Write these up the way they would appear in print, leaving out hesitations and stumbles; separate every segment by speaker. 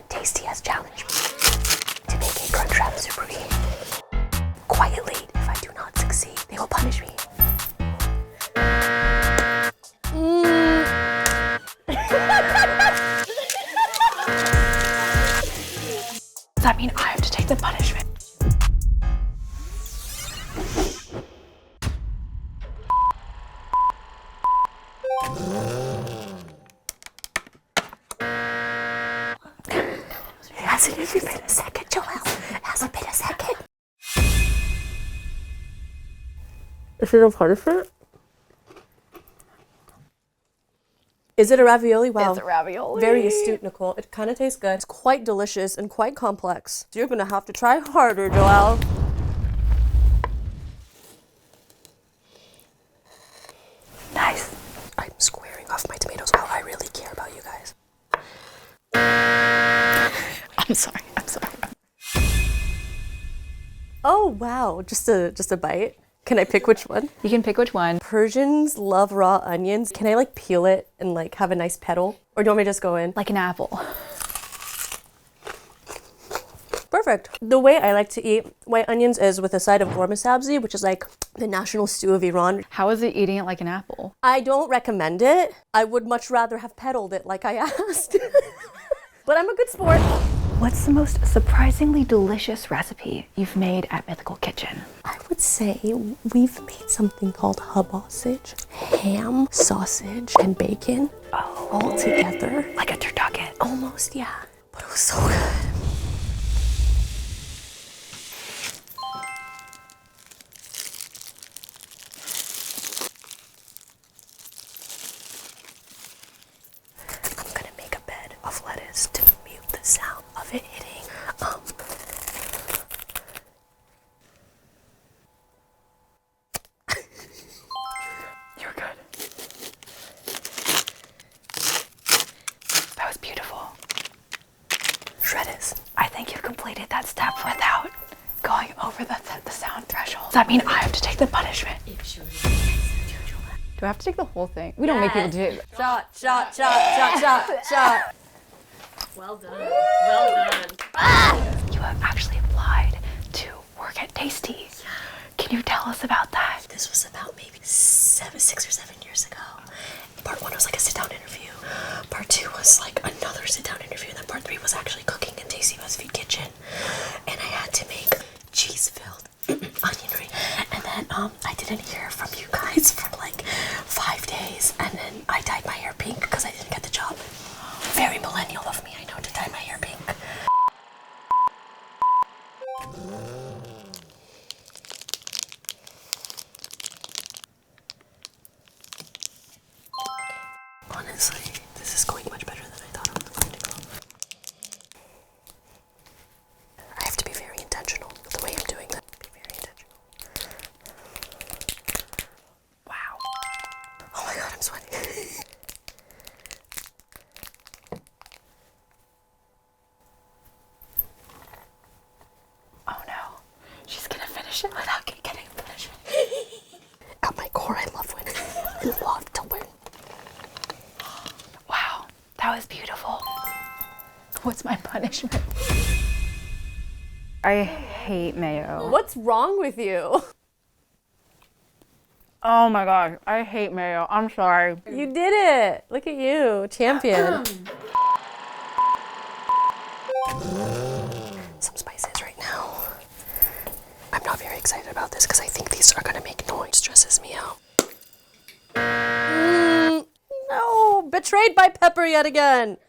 Speaker 1: Tasty has challenged me to make a Crunchwrap Supreme. Quietly, if I do not succeed, they will punish me. Does that mean I have to take the punishment? It hasn't even been a second, Joelle. It hasn't been a second. Is it a punishment? Is it a ravioli? Wow.
Speaker 2: It's a ravioli.
Speaker 1: Very astute, Nicole. It kind of tastes good. It's quite delicious and quite complex. So you're going to have to try harder, Joelle. Nice. I'm squaring off my tomatoes. Wow, I really care about you guys.
Speaker 2: I'm sorry.
Speaker 1: Oh, wow. Just a bite. Can I pick which one?
Speaker 2: You can pick which one.
Speaker 1: Persians love raw onions. Can I like peel it and like have a nice petal? Or do you want me to just go in?
Speaker 2: Like an apple.
Speaker 1: Perfect. The way I like to eat white onions is with a side of ghormeh sabzi, which is like the national stew of Iran.
Speaker 2: How is it eating it like an apple?
Speaker 1: I don't recommend it. I would much rather have petaled it like I asked. But I'm a good sport.
Speaker 2: What's the most surprisingly delicious recipe you've made at Mythical Kitchen?
Speaker 1: I would say we've made something called hubosage, ham, sausage, and bacon all together.
Speaker 2: Like a turducken.
Speaker 1: Almost, yeah. But it was so good. I'm gonna make a bed of lettuce to mute the sound of it hitting.
Speaker 2: You're good. That was beautiful.
Speaker 1: Shredders.
Speaker 2: I think you've completed that step without going over the sound threshold. Does that mean I have to take the punishment? Do I have to take the whole thing? We don't make people do it.
Speaker 1: Shot. Well done. Well done.
Speaker 2: You have actually applied to work at Tasty. Can you tell us about that?
Speaker 1: This was about maybe 6 or 7 years ago. Part 1 was like a sit-down interview. Part 2 was like another sit-down interview. And then part 3 was actually cooking in Tasty BuzzFeed Kitchen. And I had to make cheese-filled onion ring. And then I didn't hear from you guys for like 5 days. And then I dyed my hair pink because I didn't get the job. Very millennial of me, I know, to dye my hair pink. Honestly, this is going much better than I thought it was going to go. I have to be very intentional with the way I'm doing that. Be very intentional. Wow. Oh my god, I'm sweating.
Speaker 2: Oh no. She's gonna finish it without getting a punishment.
Speaker 1: At my core, I love winning. I love to win.
Speaker 2: Wow, that was beautiful. What's my punishment? I hate mayo.
Speaker 1: What's wrong with you?
Speaker 2: Oh my gosh, I hate mayo. I'm sorry.
Speaker 1: You did it. Look at you, champion. Some spices right now. I'm not very excited about this because I think these are gonna make noise. It stresses me out. No, betrayed by pepper yet again.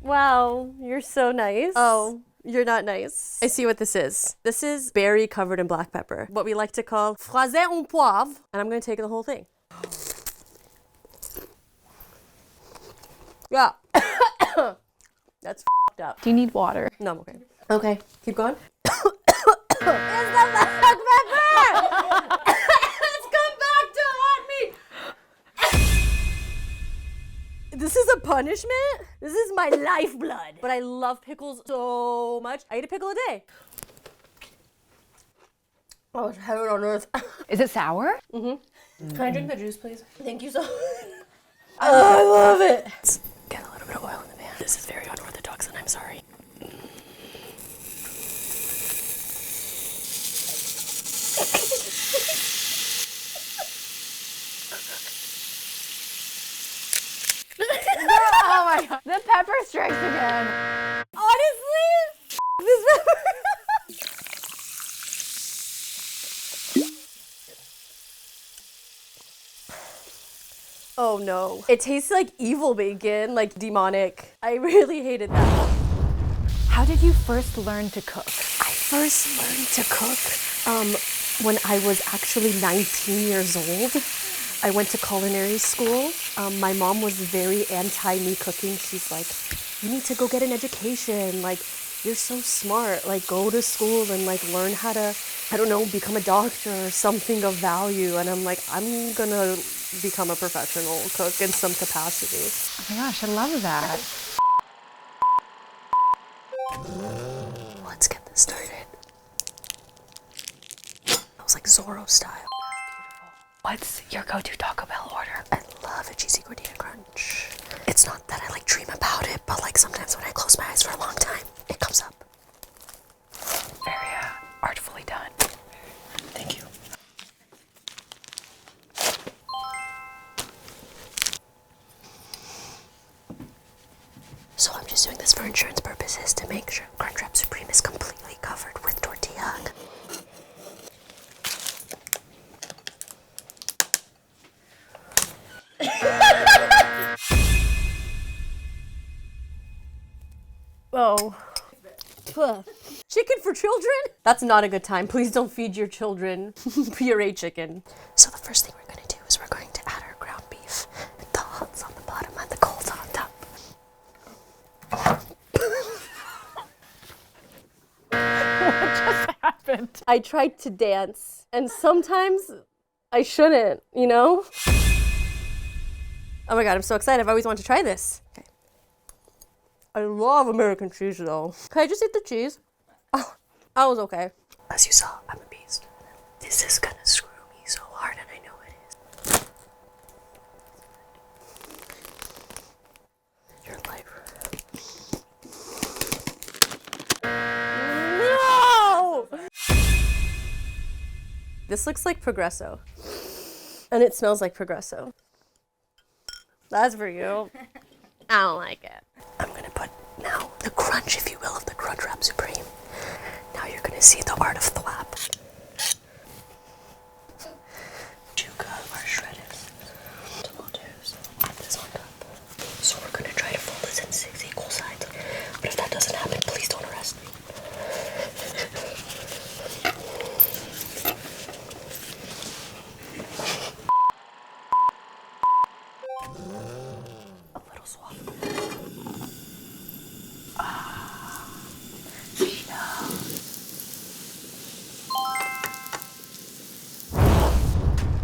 Speaker 1: Wow, you're so nice. Oh, you're not nice. I see what this is. This is berry covered in black pepper. What we like to call fraises en poivre. And I'm gonna take the whole thing. Yeah. That's f***ed up.
Speaker 2: Do you need water?
Speaker 1: No, I'm okay. Okay, keep going. It's the black pepper! It's come back to haunt me! This is a punishment? This is my lifeblood. But I love pickles so much. I eat a pickle a day. Oh, it's heaven on earth.
Speaker 2: Is it sour?
Speaker 1: Mm-hmm. Can I drink the juice, please? Thank you so much. Oh, I love it. Let's get a little bit of This is very unorthodox, and I'm sorry.
Speaker 2: Oh my god. The pepper strikes again. Honestly, this pepper.
Speaker 1: Oh no. It tastes like evil bacon, like demonic. I really hated that.
Speaker 2: How did you first learn to cook?
Speaker 1: I first learned to cook when I was actually 19 years old. I went to culinary school. My mom was very anti me cooking. She's like, you need to go get an education. Like, you're so smart. Like, go to school and like learn how to, I don't know, become a doctor or something of value. And I'm like, I'm gonna become a professional cook in some capacity.
Speaker 2: Oh my gosh, I love that.
Speaker 1: Let's get this started. I was like Zorro style.
Speaker 2: What's your go-to Taco Bell order?
Speaker 1: I love a cheesy gordita crunch. It's not that I like dream about it, but like sometimes when I close my eyes for a long time, it comes up.
Speaker 2: Very artfully done.
Speaker 1: Thank you. So I'm just doing this for insurance purposes to make sure Crunchwrap Supreme is completely covered with tortilla. Oh. Chicken for children? That's not a good time. Please don't feed your children pureed chicken. So the first thing we're going to do is we're going to add our ground beef. The hot's on the bottom and the cold's on top.
Speaker 2: What just happened?
Speaker 1: I tried to dance, and sometimes I shouldn't, you know? Oh my god, I'm so excited. I've always wanted to try this. Okay. I love American cheese though. Can I just eat the cheese? Oh, I was okay. As you saw, I'm a beast. This is gonna screw me so hard, and I know it is. Your life. No! This looks like Progresso. And it smells like Progresso. That's for you. I don't like it. I'm gonna put now the crunch, if you will, of the Crunchwrap Supreme. Now you're gonna see the art of thwap. Chuka, our shredded tomatoes. Add this on top. So we're gonna try to fold this in 6 equal sides. But if that doesn't happen, please don't arrest me. A little swap.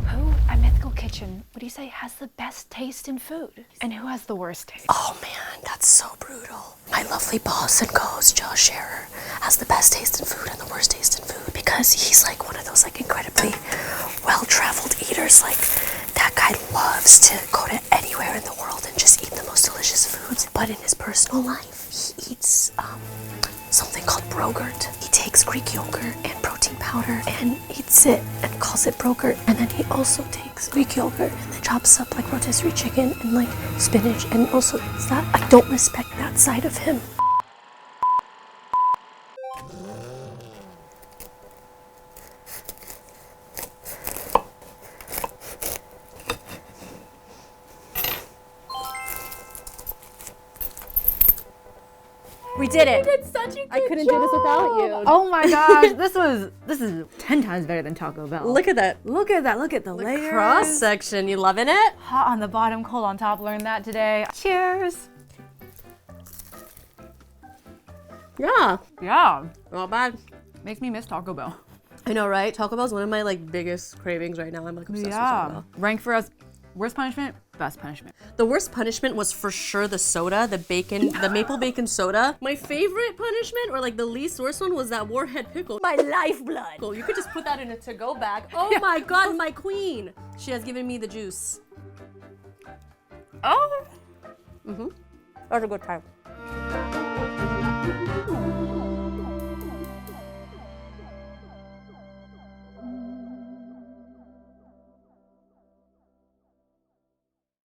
Speaker 2: Who at Mythical Kitchen would you say has the best taste in food? And who has the worst taste?
Speaker 1: Oh man, that's so brutal. My lovely boss and co-host Josh Scherer has the best taste in food and the worst taste in food because he's like one of those like incredibly well-traveled eaters. Like that guy loves to go to anywhere in the world and just eat the most delicious foods. But in his personal life, he eats something called brogurt. He takes Greek yogurt and protein powder and eats it and calls it brogurt. And then he also takes Greek yogurt and then chops up like rotisserie chicken and like spinach and also eats that. I don't respect that side of him. We did it.
Speaker 2: You did such a good
Speaker 1: I couldn't do this without you.
Speaker 2: Oh my gosh, this is 10 times better than Taco Bell.
Speaker 1: Look at that.
Speaker 2: Look at that. Look at the layers.
Speaker 1: Cross section. You loving it?
Speaker 2: Hot on the bottom, cold on top. Learned that today. Cheers.
Speaker 1: Yeah.
Speaker 2: Yeah.
Speaker 1: Not bad.
Speaker 2: Makes me miss Taco Bell.
Speaker 1: I know, right? Taco Bell's one of my like biggest cravings right now. I'm like obsessed with Taco Bell.
Speaker 2: Rank for us. Worst punishment, best punishment.
Speaker 1: The worst punishment was for sure the soda, the maple bacon soda. My favorite punishment, or like the least worst one, was that warhead pickle. My lifeblood. Cool, you could just put that in a to-go bag. Oh my god, my queen. She has given me the juice.
Speaker 2: Oh.
Speaker 1: That was a good time.